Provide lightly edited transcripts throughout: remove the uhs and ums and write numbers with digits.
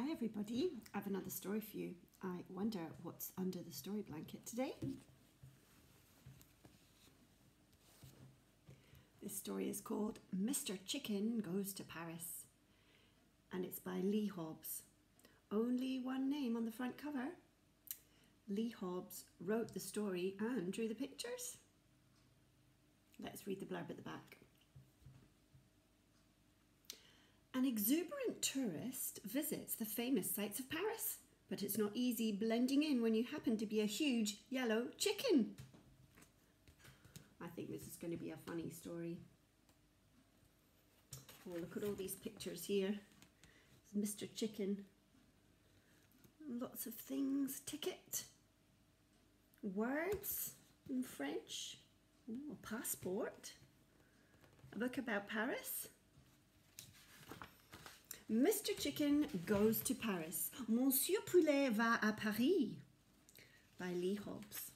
Hi everybody, I have another story for you. I wonder what's under the story blanket today. This story is called Mr. Chicken Goes to Paris, and it's by Lee Hobbs. Only one name on the front cover. Lee Hobbs wrote the story and drew the pictures. Let's read the blurb at the back. An exuberant tourist visits the famous sights of Paris, but it's not easy blending in when you happen to be a huge yellow chicken. I think this is going to be a funny story. Oh, look at all these pictures here. There's Mr. Chicken. Lots of things. Ticket. Words in French. Ooh, a passport. A book about Paris. Mr. Chicken goes to Paris. Monsieur Poulet va à Paris by Lee Hobbs.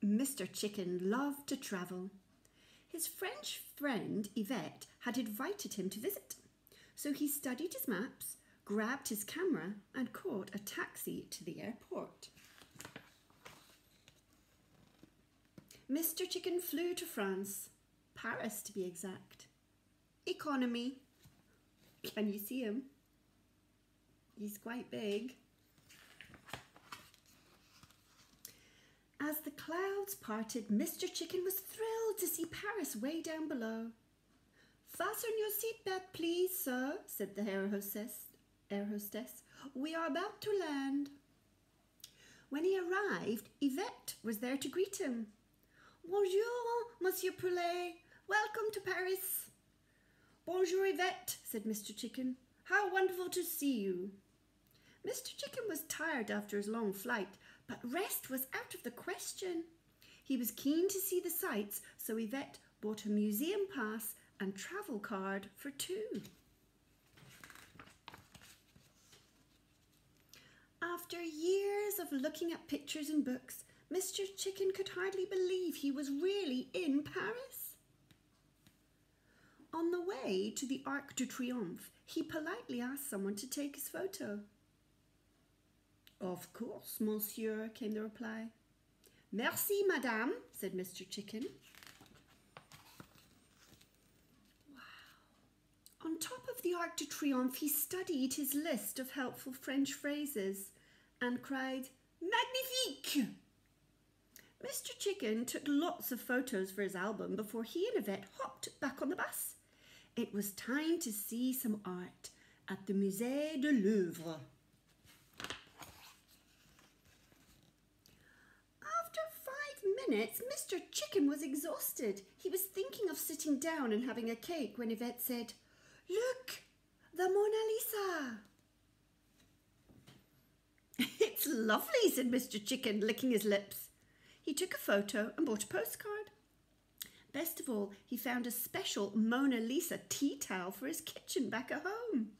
Mr. Chicken loved to travel. His French friend Yvette had invited him to visit, so he studied his maps, grabbed his camera and caught a taxi to the airport. Mr. Chicken flew to France, Paris to be exact. Economy. Can you see him? He's quite big. As the clouds parted, Mr. Chicken was thrilled to see Paris way down below. Fasten your seatbelt, please, sir, said the air hostess. We are about to land. When he arrived, Yvette was there to greet him. Bonjour, Monsieur Poulet. Welcome to Paris. Bonjour, Yvette, said Mr. Chicken. How wonderful to see you. Mr. Chicken was tired after his long flight, but rest was out of the question. He was keen to see the sights, so Yvette bought a museum pass and travel card for two. After years of looking at pictures and books, Mr. Chicken could hardly believe he was really in Paris. On the way to the Arc de Triomphe, he politely asked someone to take his photo. Of course, monsieur, came the reply. Merci, madame, said Mr. Chicken. Wow. On top of the Arc de Triomphe, he studied his list of helpful French phrases and cried, Magnifique! Mr. Chicken took lots of photos for his album before he and Yvette hopped back on the bus. It was time to see some art at the Musée de Louvre. After 5 minutes, Mr. Chicken was exhausted. He was thinking of sitting down and having a cake when Yvette said, Look, the Mona Lisa. It's lovely, said Mr. Chicken, licking his lips. He took a photo and bought a postcard. Best of all, he found a special Mona Lisa tea towel for his kitchen back at home.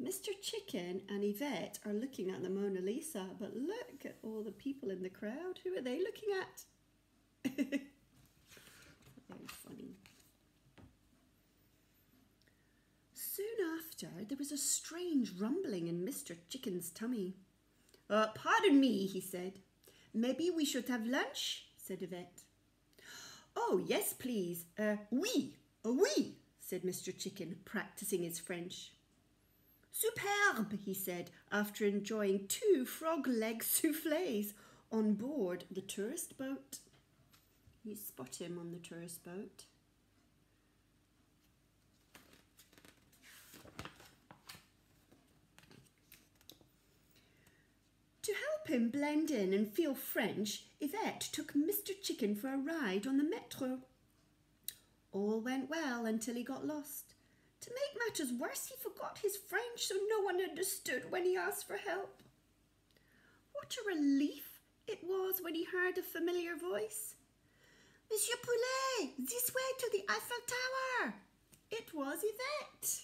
Mr. Chicken and Yvette are looking at the Mona Lisa, but look at all the people in the crowd. Who are they looking at? Very funny. Soon after, there was a strange rumbling in Mr. Chicken's tummy. Pardon me, he said. Maybe we should have lunch, said Yvette. Oh, yes, please. Oui, said Mr. Chicken, practicing his French. Superbe, he said, after enjoying 2 frog leg soufflés on board the tourist boat. You spot him on the tourist boat. To help him blend in and feel French, Yvette took Mr. Chicken for a ride on the metro. All went well until he got lost. To make matters worse, he forgot his French, so no one understood when he asked for help. What a relief it was when he heard a familiar voice. Monsieur Poulet, this way to the Eiffel Tower. It was Yvette.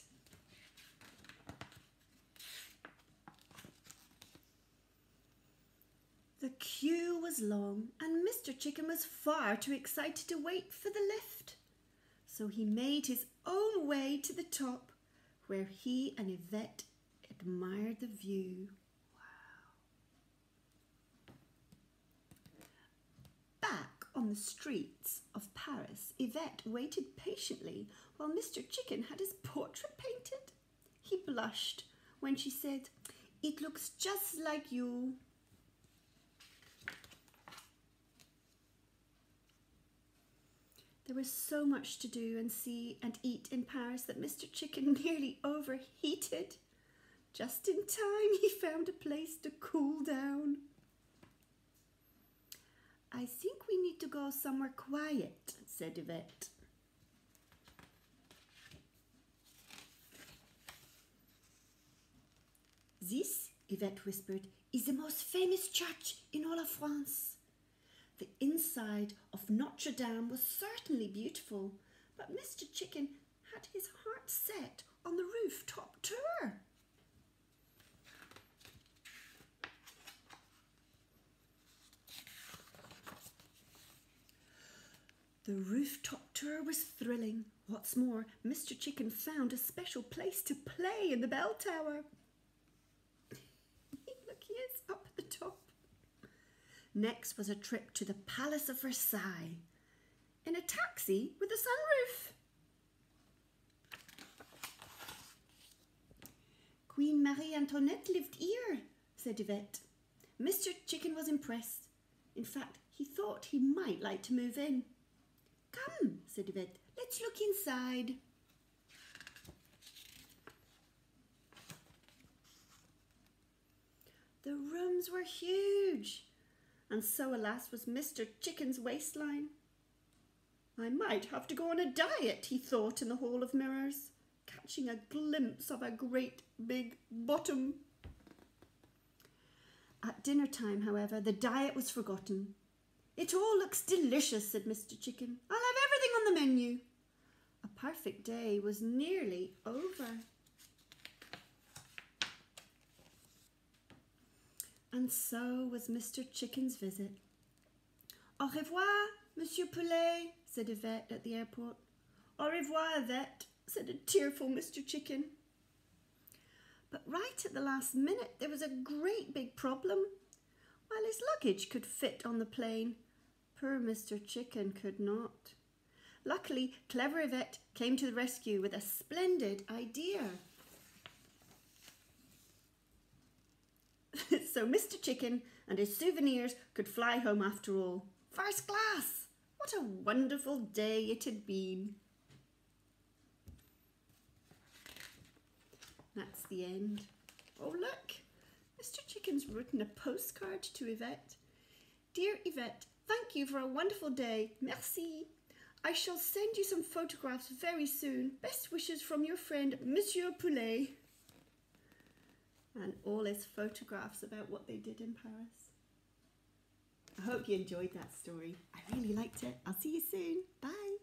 The queue was long and Mr. Chicken was far too excited to wait for the lift. So he made his own way to the top, where he and Yvette admired the view. Back on the streets of Paris, Yvette waited patiently while Mr. Chicken had his portrait painted. He blushed when she said, "It looks just like you." There was so much to do and see and eat in Paris that Mr. Chicken nearly overheated. Just in time, he found a place to cool down. "I think we need to go somewhere quiet," said Yvette. "This," Yvette whispered, "is the most famous church in all of France." The inside of Notre Dame was certainly beautiful, but Mr. Chicken had his heart set on the rooftop tour. The rooftop tour was thrilling. What's more, Mr. Chicken found a special place to play in the bell tower. Look, he is up at the top. Next was a trip to the Palace of Versailles in a taxi with a sunroof. "Queen Marie Antoinette lived here," said Yvette. Mr. Chicken was impressed. In fact, he thought he might like to move in. "Come," said Yvette, "let's look inside." The rooms were huge. And so, alas, was Mr. Chicken's waistline. "I might have to go on a diet," he thought in the Hall of Mirrors, catching a glimpse of a great big bottom. At dinner time, however, the diet was forgotten. "It all looks delicious," said Mr. Chicken. "I'll have everything on the menu." A perfect day was nearly over. And so was Mr. Chicken's visit. "Au revoir, Monsieur Poulet," said Yvette at the airport. "Au revoir, Yvette," said a tearful Mr. Chicken. But right at the last minute, there was a great big problem. While his luggage could fit on the plane, poor Mr. Chicken could not. Luckily, clever Yvette came to the rescue with a splendid idea. So Mr. Chicken and his souvenirs could fly home after all. First class! What a wonderful day it had been. That's the end. Oh, look! Mr. Chicken's written a postcard to Yvette. "Dear Yvette, thank you for a wonderful day. Merci. I shall send you some photographs very soon. Best wishes from your friend, Monsieur Poulet." And all his photographs about what they did in Paris. I hope you enjoyed that story. I really liked it. I'll see you soon. Bye.